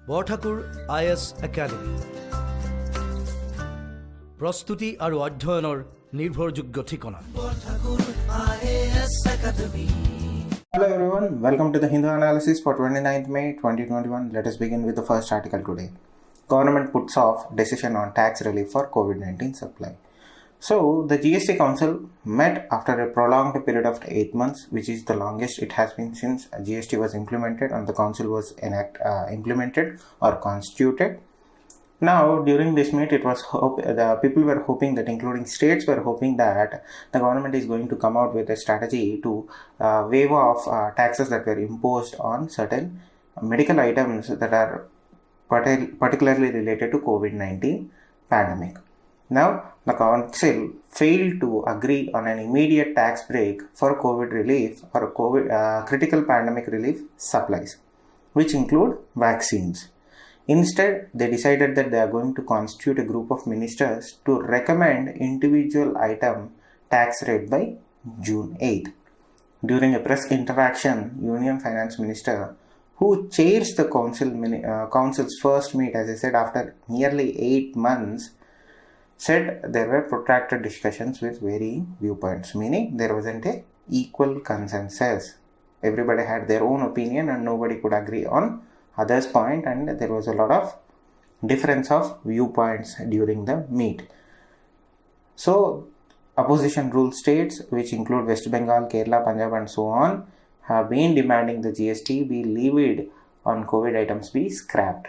Borthakur IAS Academy. Prostuti aru adhyayoner nirbhorjogyo thikona. Borthakur IAS Academy. Hello everyone, welcome to the Hindu analysis for 29th May 2021. Let us begin with the first article today. Government puts off decision on tax relief for COVID-19 supply. So, the GST Council met after a prolonged period of 8 months, which is the longest it has been since GST was implemented and the Council was implemented or constituted. Now, during this meet, the people were hoping that, including states were hoping that the government is going to come out with a strategy to waive off taxes that were imposed on certain medical items that are particularly related to COVID-19 pandemic. Now, the Council failed to agree on an immediate tax break for COVID relief or critical pandemic relief supplies, which include vaccines. Instead, they decided that they are going to constitute a group of ministers to recommend individual item tax rate by June 8th. During a press interaction, Union Finance Minister, who chairs the Council's first meet, as I said, after nearly 8 months, said there were protracted discussions with varying viewpoints, meaning there wasn't an equal consensus. Everybody had their own opinion and nobody could agree on others' point, and there was a lot of difference of viewpoints during the meet. So, opposition ruled states, which include West Bengal, Kerala, Punjab and so on, have been demanding the GST be levied on COVID items be scrapped.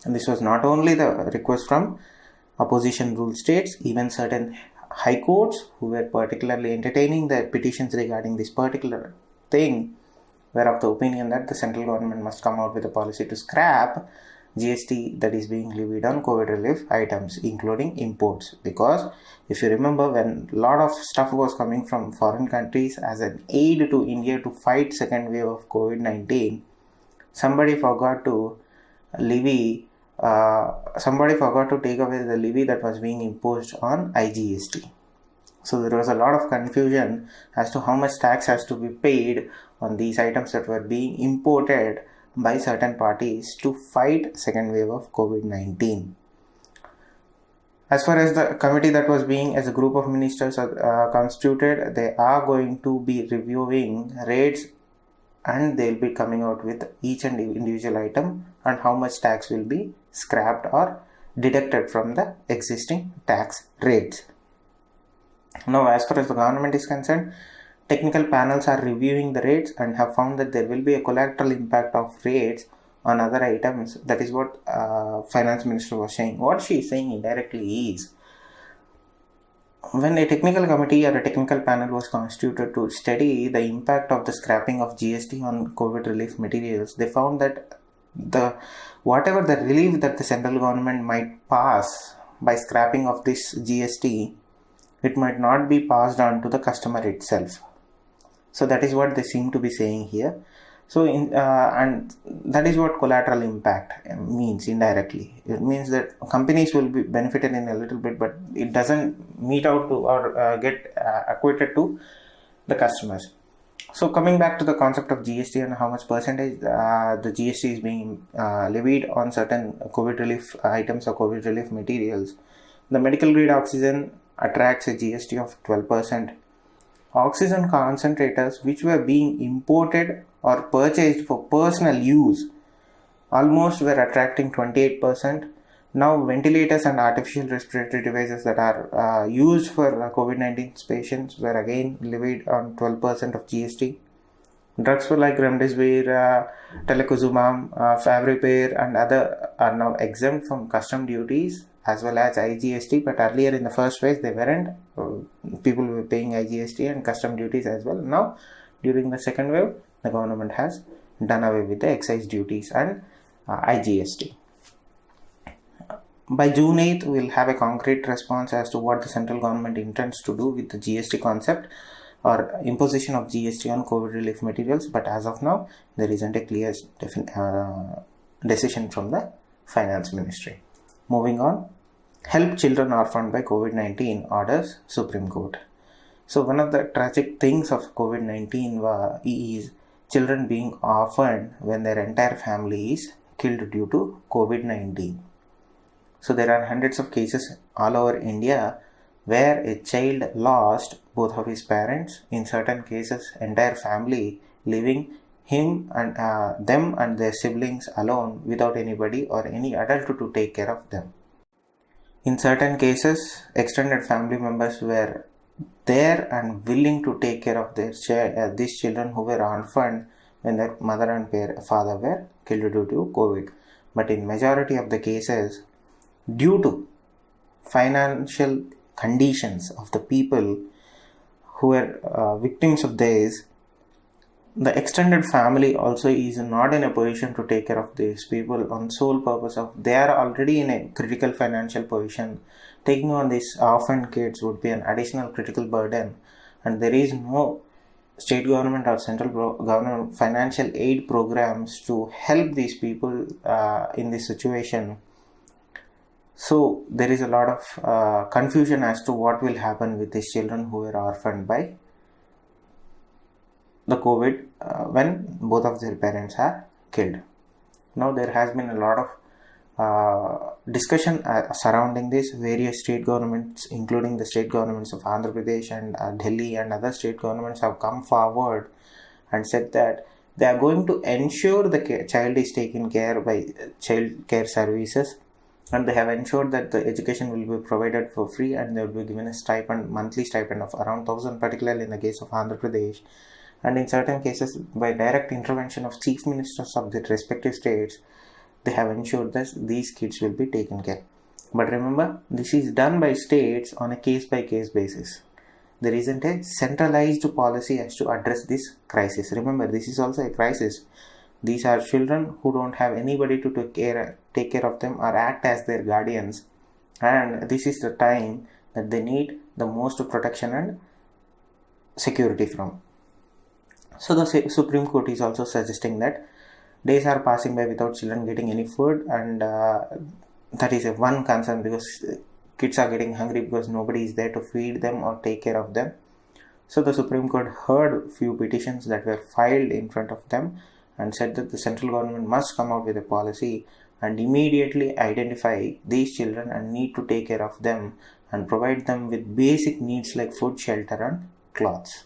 And this was not only the request from opposition ruled states, even certain high courts who were particularly entertaining the petitions regarding this particular thing were of the opinion that the central government must come out with a policy to scrap GST that is being levied on COVID relief items, including imports. Because if you remember, when a lot of stuff was coming from foreign countries as an aid to India to fight second wave of COVID-19, somebody forgot to take away the levy that was being imposed on IGST. So there was a lot of confusion as to how much tax has to be paid on these items that were being imported by certain parties to fight second wave of COVID-19. As far as the committee that was being as a group of ministers constituted, they are going to be reviewing rates and they'll be coming out with each and individual item and how much tax will be scrapped or deducted from the existing tax rates. Now, as far as the government is concerned, technical panels are reviewing the rates and have found that there will be a collateral impact of rates on other items. That is what Finance Minister was saying. What she is saying indirectly is, when a technical committee or a technical panel was constituted to study the impact of the scrapping of GST on COVID relief materials, they found that whatever the relief that the central government might pass by scrapping of this GST, it might not be passed on to the customer itself. So that is what they seem to be saying here. So and that is what collateral impact means indirectly. It means that companies will be benefited in a little bit, but it doesn't meet out to or get equated to the customers. So coming back to the concept of GST and how much percentage the GST is being levied on certain COVID relief items or COVID relief materials, the medical grade oxygen attracts a GST of 12%. Oxygen concentrators which were being imported or purchased for personal use almost were attracting 28%. Now ventilators and artificial respiratory devices that are used for COVID-19 patients were again levied on 12% of GST. Drugs for like remdesivir, telecozumab, favipiravir and other are now exempt from custom duties as well as IGST, but earlier in the first phase they weren't. People were paying IGST and custom duties as well. Now during the second wave, the government has done away with the excise duties and IGST. By June 8th, we'll have a concrete response as to what the central government intends to do with the GST concept or imposition of GST on COVID relief materials, but as of now, there isn't a clear decision from the Finance Ministry. Moving on, help children orphaned by COVID-19 orders Supreme Court. So one of the tragic things of COVID-19 is children being orphaned when their entire family is killed due to COVID-19. So there are hundreds of cases all over India where a child lost both of his parents, in certain cases entire family, leaving him and them and their siblings alone without anybody or any adult to take care of them. In certain cases, extended family members were there and willing to take care of their these children who were orphaned when their mother and father were killed due to COVID. But in majority of the cases, due to financial conditions of the people who were victims of this, the extended family also is not in a position to take care of these people on sole purpose of they are already in a critical financial position. Taking on these orphan kids would be an additional critical burden, and there is no state government or central government financial aid programs to help these people in this situation. So there is a lot of confusion as to what will happen with these children who were orphaned by the COVID when both of their parents are killed. Now there has been a lot of discussion surrounding this. Various state governments, including the state governments of Andhra Pradesh and Delhi and other state governments, have come forward and said that they are going to ensure the child is taken care by child care services, and they have ensured that the education will be provided for free, and they will be given a stipend, monthly stipend of around 1,000, particularly in the case of Andhra Pradesh. And in certain cases, by direct intervention of chief ministers of the respective states, they have ensured that these kids will be taken care. But remember, this is done by states on a case-by-case basis. There isn't a centralized policy as to address this crisis. Remember, this is also a crisis. These are children who don't have anybody to take care of them or act as their guardians. And this is the time that they need the most protection and security from. So the Supreme Court is also suggesting that days are passing by without children getting any food, and that is one concern, because kids are getting hungry because nobody is there to feed them or take care of them. So the Supreme Court heard few petitions that were filed in front of them and said that the central government must come out with a policy and immediately identify these children and need to take care of them and provide them with basic needs like food, shelter and clothes.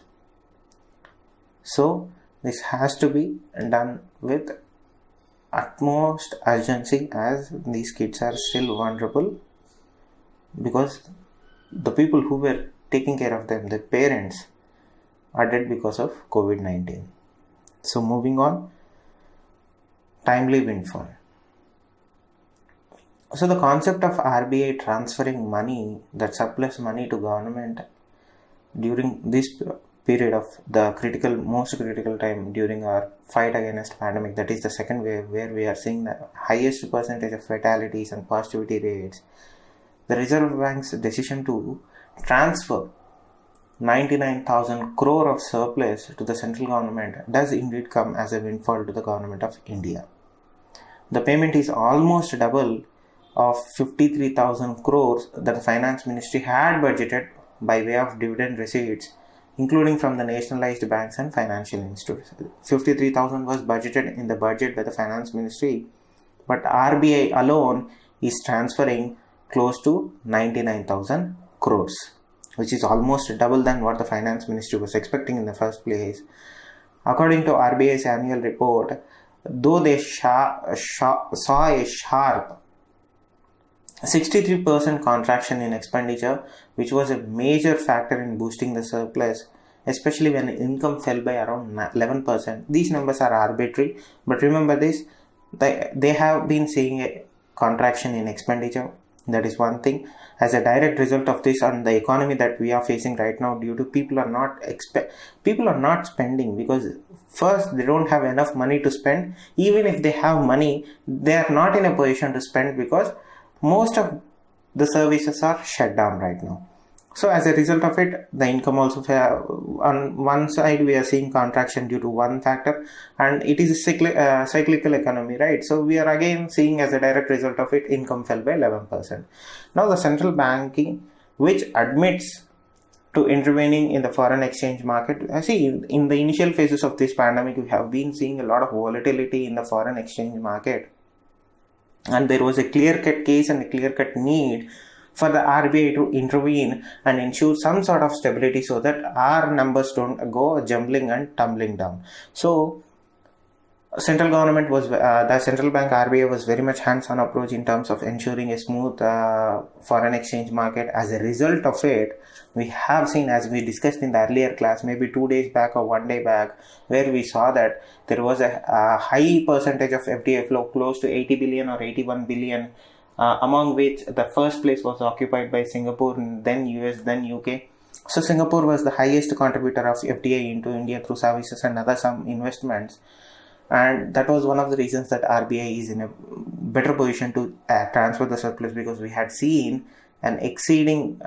So this has to be done with utmost urgency, as these kids are still vulnerable, because the people who were taking care of them, the parents, are dead because of COVID-19. So moving on, timely windfall. So the concept of RBI transferring money, that surplus money to government during this period of the most critical time during our fight against pandemic, that is the second wave, where we are seeing the highest percentage of fatalities and positivity rates, the Reserve Bank's decision to transfer 99,000 crore of surplus to the central government does indeed come as a windfall to the government of India. The payment is almost double of 53,000 crores that the finance ministry had budgeted by way of dividend receipts, including from the nationalized banks and financial institutes. 53,000 was budgeted in the budget by the finance ministry, but RBI alone is transferring close to 99,000 crores, which is almost double than what the finance ministry was expecting in the first place. According to RBI's annual report, though they saw a sharp 63% contraction in expenditure, which was a major factor in boosting the surplus, especially when income fell by around 11%. These numbers are arbitrary, but remember this, they have been seeing a contraction in expenditure. That is one thing. As a direct result of this, on the economy that we are facing right now, due to people are not spending, because first, they don't have enough money to spend. Even if they have money, they are not in a position to spend because most of the services are shut down right now. So as a result of it, the income also on one side we are seeing contraction due to one factor, and it is a cyclical economy, right? So we are again seeing as a direct result of it, income fell by 11%. Now the central banking, which admits to intervening in the foreign exchange market. See, in the initial phases of this pandemic, we have been seeing a lot of volatility in the foreign exchange market. and there was a clear-cut case and a clear-cut need for the RBI to intervene and ensure some sort of stability so that our numbers don't go jumbling and tumbling down. So central government was the central bank RBI was very much hands-on approach in terms of ensuring a smooth foreign exchange market. As a result of it, we have seen, as we discussed in the earlier class, maybe 2 days back or 1 day back, where we saw that there was a high percentage of FDI flow, close to 80 billion or 81 billion, among which the first place was occupied by Singapore, then US, then UK. So Singapore was the highest contributor of FDI into India through services and other some investments. And that was one of the reasons that RBI is in a better position to transfer the surplus, because we had seen an exceeding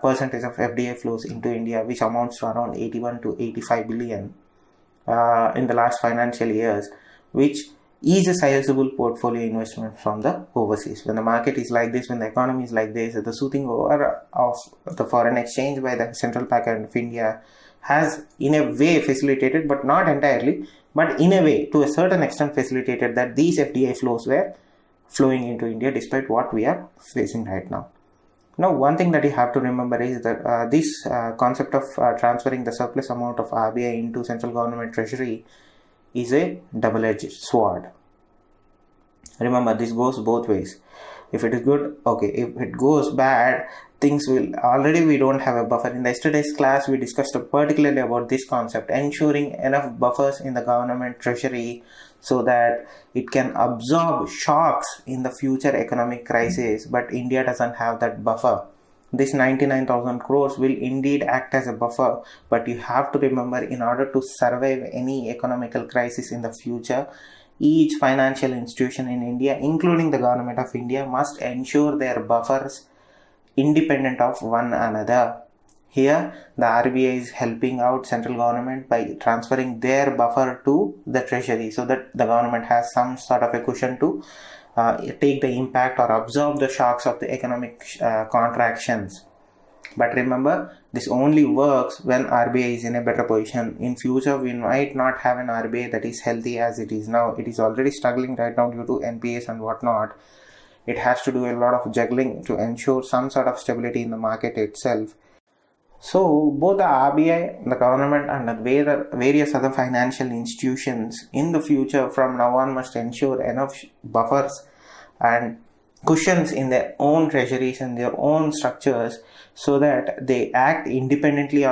percentage of FDI flows into India, which amounts to around 81 to 85 billion in the last financial years, which is a sizable portfolio investment from the overseas. When the market is like this, when the economy is like this, the soothing over of the foreign exchange by the Central Bank of India has in a way facilitated, but not entirely, but in a way to a certain extent facilitated that these FDI flows were flowing into India despite what we are facing right now. Now, one thing that you have to remember is that this concept of transferring the surplus amount of RBI into central government treasury is a double-edged sword. Remember, this goes both ways. If it is good, okay. If it goes bad, things will, already we don't have a buffer. In yesterday's class, we discussed particularly about this concept, ensuring enough buffers in the government treasury so that it can absorb shocks in the future economic crisis. But India doesn't have that buffer. This 99,000 crores will indeed act as a buffer, but you have to remember, in order to survive any economical crisis in the future, each financial institution in India, including the government of India, must ensure their buffers independent of one another. Here, the RBI is helping out central government by transferring their buffer to the treasury so that the government has some sort of a cushion to take the impact or absorb the shocks of the economic contractions. But remember, this only works when RBI is in a better position. In future, we might not have an RBI that is healthy as it is now. It is already struggling right now due to NPS and whatnot. It has to do a lot of juggling to ensure some sort of stability in the market itself. So both the RBI, the government, and the various other financial institutions in the future from now on must ensure enough buffers and cushions in their own treasuries and their own structures so that they act independently,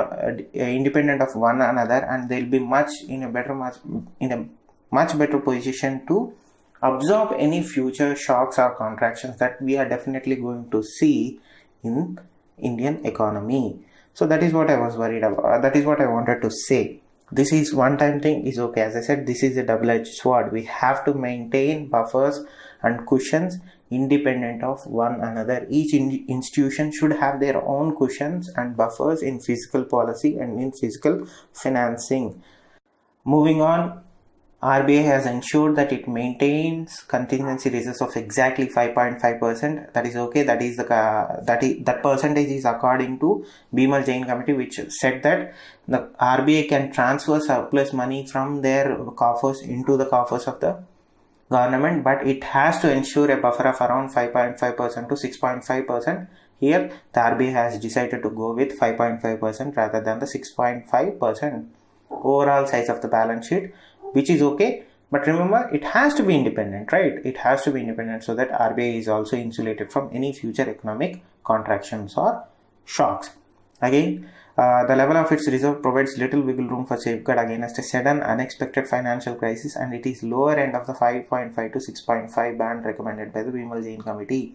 independent of one another, and they'll be in a much better position to absorb any future shocks or contractions that we are definitely going to see in Indian economy. So that is what I was worried about. That is what I wanted to say. This is one-time thing is okay. As I said, this is a double-edged sword. We have to maintain buffers and cushions independent of one another. Each institution should have their own cushions and buffers in fiscal policy and in fiscal financing. Moving on, RBI has ensured that it maintains contingency reserves of exactly 5.5%. That is okay. That percentage is according to 𝐕 committee, which said that the RBI can transfer surplus money from their coffers into the coffers of the government, but it has to ensure a buffer of around 5.5% to 6.5%. Here, the RBI has decided to go with 5.5% rather than the 6.5% overall size of the balance sheet, which is okay. But remember, it has to be independent, right? It has to be independent so that RBI is also insulated from any future economic contractions or shocks. Again, the level of its reserve provides little wiggle room for safeguard against a sudden unexpected financial crisis, and it is lower end of the 5.5 to 6.5 band recommended by the 𝐕 committee.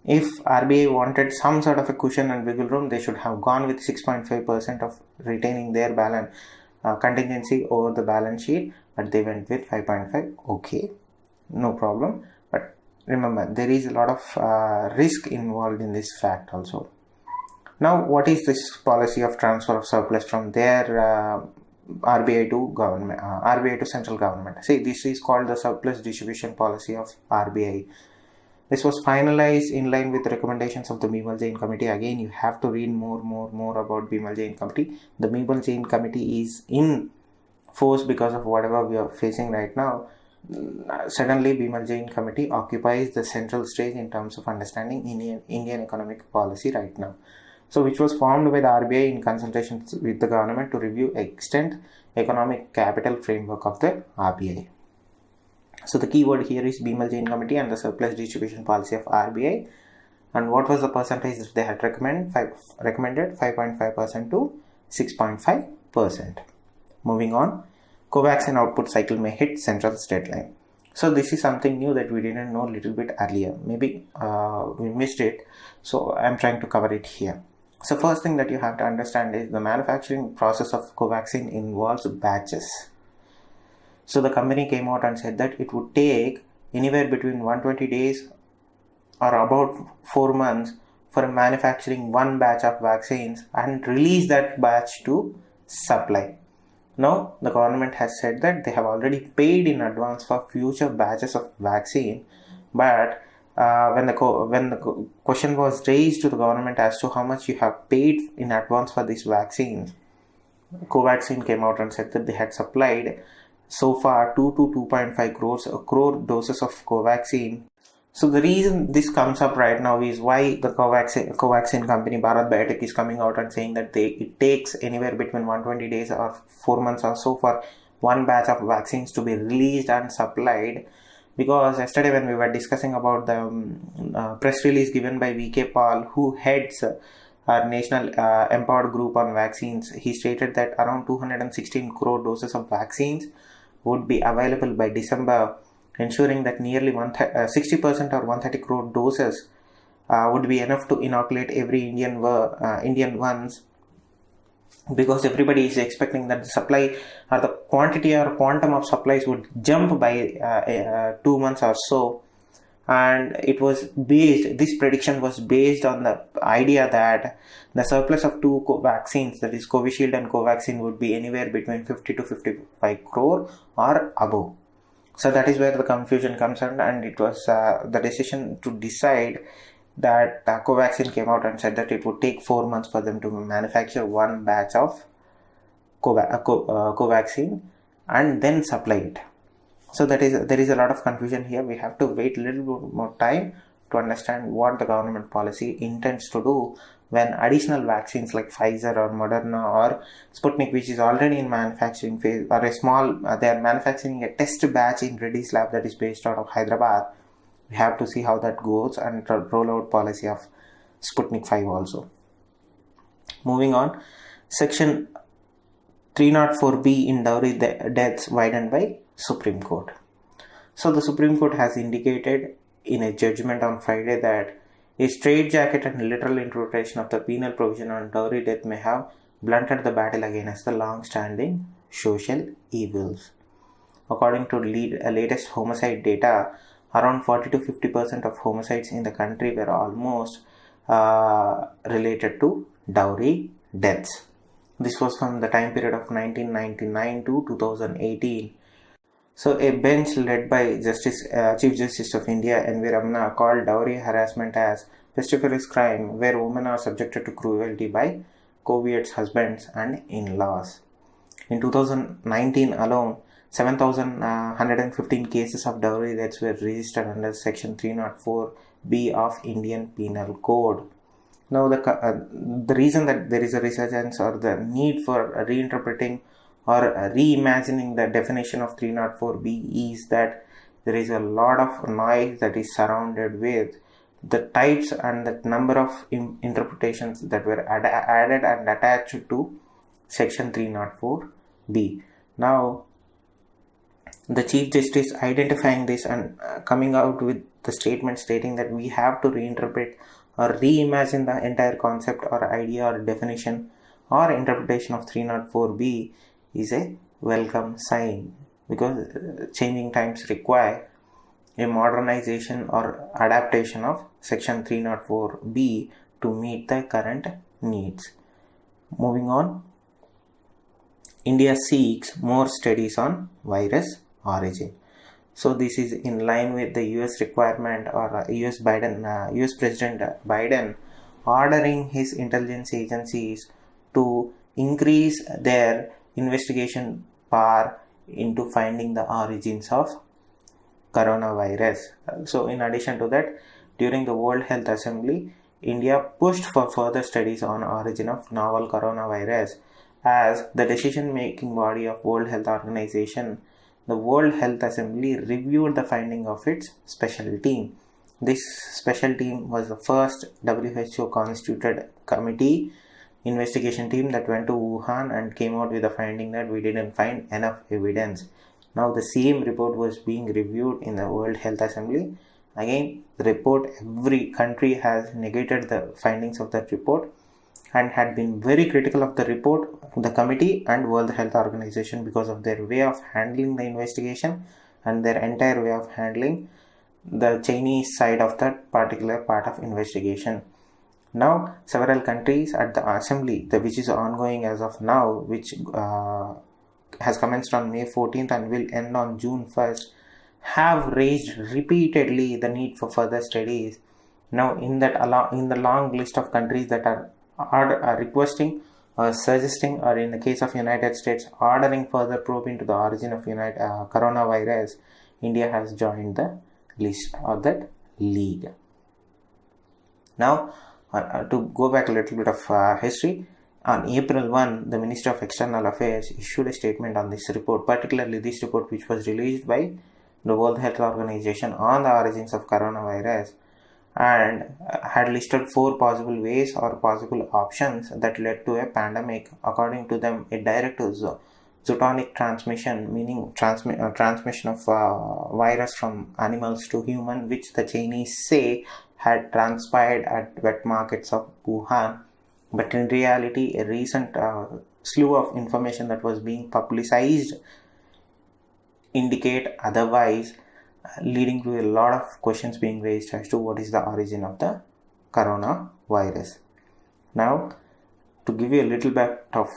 If RBI wanted some sort of a cushion and wiggle room, they should have gone with 6.5% of retaining their balance contingency over the balance sheet, but they went with 5.5. Okay, no problem. But remember, there is a lot of risk involved in this fact also. Now, what is this policy of transfer of surplus from their RBI to government, RBI to central government? See, this is called the surplus distribution policy of RBI. This was finalized in line with the recommendations of the 𝐕 committee. Again, you have to read more about 𝐕 committee. The 𝐕 committee is in force because of whatever we are facing right now. Suddenly, Bimal Jain Committee occupies the central stage in terms of understanding Indian economic policy right now. So, which was formed by the RBI in consultation with the government to review extent economic capital framework of the RBI. So, the key word here is Bimal Jain Committee and the surplus distribution policy of RBI. And what was the percentage that they had recommended? 5.5% to 6.5%. Moving on, Covaxin output cycle may hit central deadline. So this is something new that we didn't know a little bit earlier. Maybe we missed it. So I'm trying to cover it here. So first thing that you have to understand is the manufacturing process of Covaxin involves batches. So the company came out and said that it would take anywhere between 120 days or about 4 months for manufacturing one batch of vaccines and release that batch to supply. Now, the government has said that they have already paid in advance for future batches of vaccine, but when the question was raised to the government as to how much you have paid in advance for these vaccines, Covaxin came out and said that they had supplied so far 2 to 2.5 crore doses of Covaxin. So the reason this comes up right now is why the Covaxin company Bharat Biotech is coming out and saying that it takes anywhere between 120 days or 4 months or so for one batch of vaccines to be released and supplied. Because yesterday when we were discussing about the press release given by VK Paul, who heads our national empowered group on vaccines, he stated that around 216 crore doses of vaccines would be available by December, ensuring that nearly 60% or 130 crore doses would be enough to inoculate every Indian ones, because everybody is expecting that the supply or the quantity or quantum of supplies would jump by 2 months or so. And this prediction was based on the idea that the surplus of two vaccines, that is Covishield and Covaxin, would be anywhere between 50 to 55 crore or above. So that is where the confusion comes in, and it was the decision to decide that Covaxin came out and said that it would take 4 months for them to manufacture one batch of Covaxin and then supply it. So there is a lot of confusion here. We have to wait a little bit more time to understand what the government policy intends to do when additional vaccines like Pfizer or Moderna or Sputnik, which is already in manufacturing phase, or they are manufacturing a test batch in Reddy's lab that is based out of Hyderabad. We have to see how that goes and roll out policy of Sputnik 5 also. Moving on, Section 304B in dowry deaths widened by Supreme Court. So the Supreme Court has indicated in a judgment on Friday that a straitjacket and literal interpretation of the penal provision on dowry death may have blunted the battle against the long-standing social evils. According to latest homicide data, around 40 to 50% of homicides in the country were almost related to dowry deaths. This was from the time period of 1999 to 2018. So a bench led by Chief Justice of India N.V. Ramana called dowry harassment as pestiferous crime where women are subjected to cruelty by covetous husbands and in-laws. In 2019 alone, 7,115 cases of dowry deaths were registered under Section 304B of Indian Penal Code. Now the reason that there is a resurgence or the need for reinterpreting or reimagining the definition of 304B is that there is a lot of noise that is surrounded with the types and the number of interpretations that were added and attached to Section 304B. Now, the Chief Justice identifying this and coming out with the statement stating that we have to reinterpret or reimagine the entire concept or idea or definition or interpretation of 304B is a welcome sign, because changing times require a modernization or adaptation of Section 304B to meet the current needs. Moving on, India seeks more studies on virus origin. So this is in line with the US requirement or US President Biden ordering his intelligence agencies to increase their investigation power into finding the origins of coronavirus. So in addition to that, during the World Health Assembly, India pushed for further studies on origin of novel coronavirus as the decision-making body of World Health Organization. The World Health Assembly reviewed the finding of its special team. This special team was the first WHO constituted committee investigation team that went to Wuhan and came out with the finding that we didn't find enough evidence. Now the same report was being reviewed in the World Health Assembly. Again, the report, every country has negated the findings of that report and had been very critical of the report, the committee and World Health Organization, because of their way of handling the investigation and their entire way of handling the Chinese side of that particular part of investigation. Now, several countries at the assembly, which is ongoing as of now, which has commenced on May 14th and will end on June 1st, have raised repeatedly the need for further studies. Now, in the long list of countries that are requesting or suggesting, or in the case of United States, ordering further probe into the origin of coronavirus, India has joined the list or that league. Now, to go back a little bit of history, on April 1, the Minister of External Affairs issued a statement on this report, particularly this report which was released by the World Health Organization on the origins of coronavirus, and had listed 4 possible ways or possible options that led to a pandemic. According to them, a direct zoonotic transmission, meaning transmission of virus from animals to human, which the Chinese say had transpired at wet markets of Wuhan. But in reality, a recent slew of information that was being publicized indicate otherwise, leading to a lot of questions being raised as to what is the origin of the coronavirus. Now, to give you a little bit of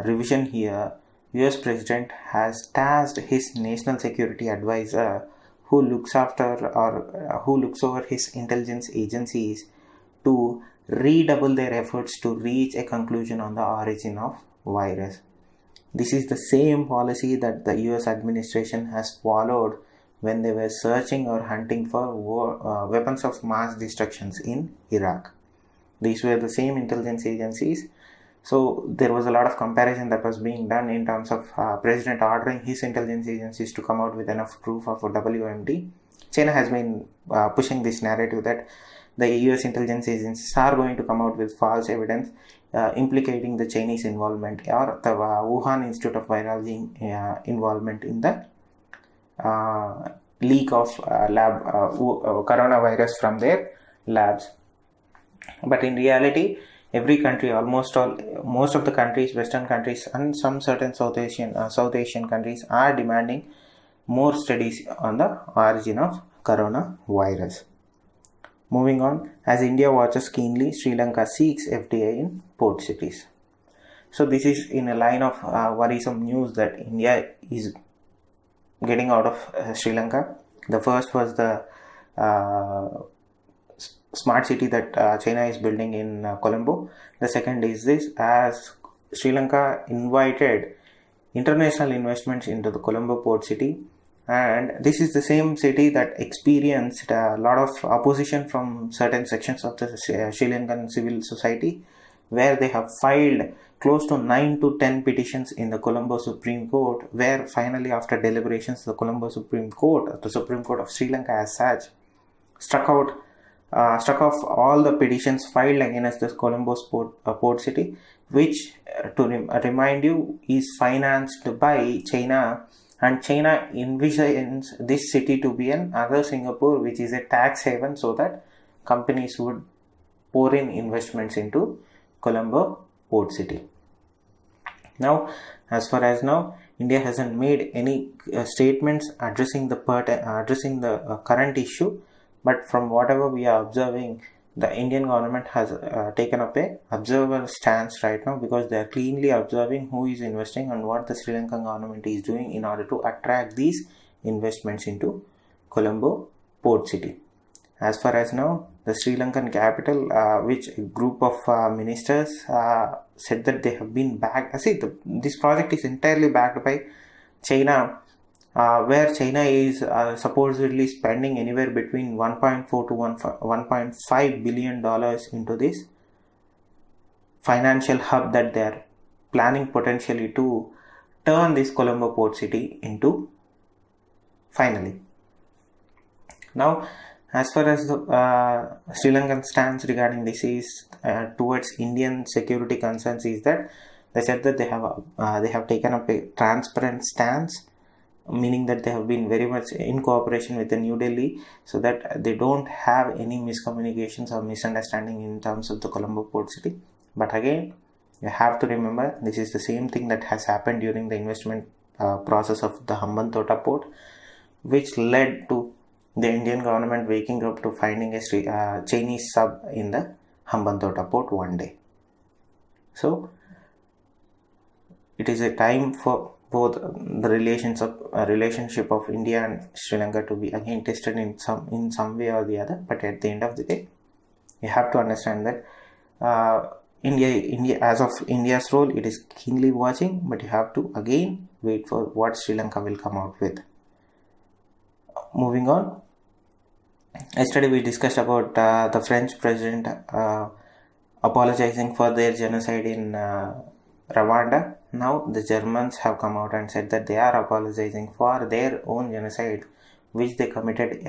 revision here, US President has tasked his national security advisor, who looks over his intelligence agencies, to redouble their efforts to reach a conclusion on the origin of virus. This is the same policy that the US administration has followed when they were searching or hunting for weapons of mass destruction in Iraq. These were the same intelligence agencies. So there was a lot of comparison that was being done in terms of President ordering his intelligence agencies to come out with enough proof of WMD. China has been pushing this narrative that the US intelligence agencies are going to come out with false evidence implicating the Chinese involvement or the Wuhan Institute of Virology involvement in the leak of coronavirus from their labs. But in reality, every country, most of the countries, Western countries and some certain South Asian countries are demanding more studies on the origin of coronavirus. Moving on, as India watches keenly, Sri Lanka seeks FDI in port cities. So this is in a line of worrisome news that India is getting out of Sri Lanka. The first was the smart city that China is building in Colombo. The second is this, as Sri Lanka invited international investments into the Colombo port city, and this is the same city that experienced a lot of opposition from certain sections of the Sri Lankan civil society, where they have filed close to 9 to 10 petitions in the Colombo Supreme Court, where finally after deliberations the Supreme Court of Sri Lanka as such, struck off all the petitions filed against the Colombo port city, which to remind you is financed by China, and China envisions this city to be another Singapore, which is a tax haven, so that companies would pour in investments into Colombo port city. Now, as far as now, India hasn't made any statements addressing the current issue, but from whatever we are observing, the Indian government has taken up a observer stance right now, because they are cleanly observing who is investing and what the Sri Lankan government is doing in order to attract these investments into Colombo port city. As far as now, the Sri Lankan capital, which a group of ministers said that they have been backed. This project is entirely backed by China, where China is supposedly spending anywhere between 1.4 to 1.5 billion dollars into this financial hub that they are planning potentially to turn this Colombo port city into finally. Now, as far as the Sri Lankan stance regarding this is towards Indian security concerns is that they said that they have taken up a transparent stance, meaning that they have been very much in cooperation with the New Delhi so that they don't have any miscommunications or misunderstanding in terms of the Colombo port city. But again, you have to remember this is the same thing that has happened during the investment process of the Hambantota port, which led to the Indian government waking up to finding a Chinese sub in the Hambantota port one day. So it is a time for both the relationship of India and Sri Lanka to be again tested in some way or the other. But at the end of the day, you have to understand that India as of India's role, it is keenly watching, but you have to again wait for what Sri Lanka will come out with. Moving on, yesterday we discussed about the French president apologizing for their genocide in Rwanda. Now the Germans have come out and said that they are apologizing for their own genocide which they committed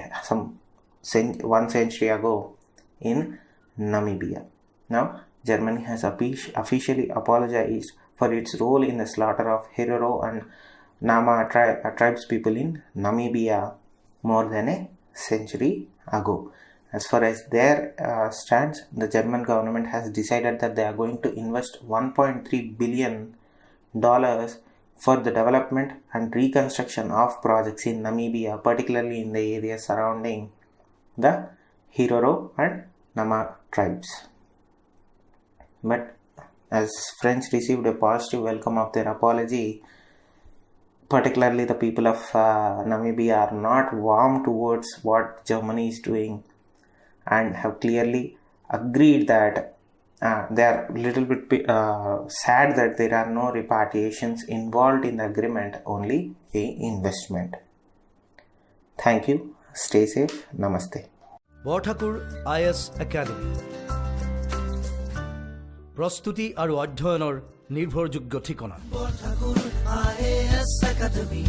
one century ago in Namibia. Now Germany has officially apologized for its role in the slaughter of Herero and Nama tribes people in Namibia more than a century ago. As far as their stance, the German government has decided that they are going to invest $1.3 billion for the development and reconstruction of projects in Namibia, particularly in the areas surrounding the Herero and Nama tribes. But as French received a positive welcome of their apology, particularly the people of Namibia are not warm towards what Germany is doing and have clearly agreed that they are a little bit sad that there are no repatriations involved in the agreement, only a investment. Thank you. Stay safe. Namaste. Borthakur IAS Academy. প্রস্তুতি আৰু অধ্যয়নৰ নিৰ্ভৰযোগ্য ঠিকনা। Borthakur IAS Academy.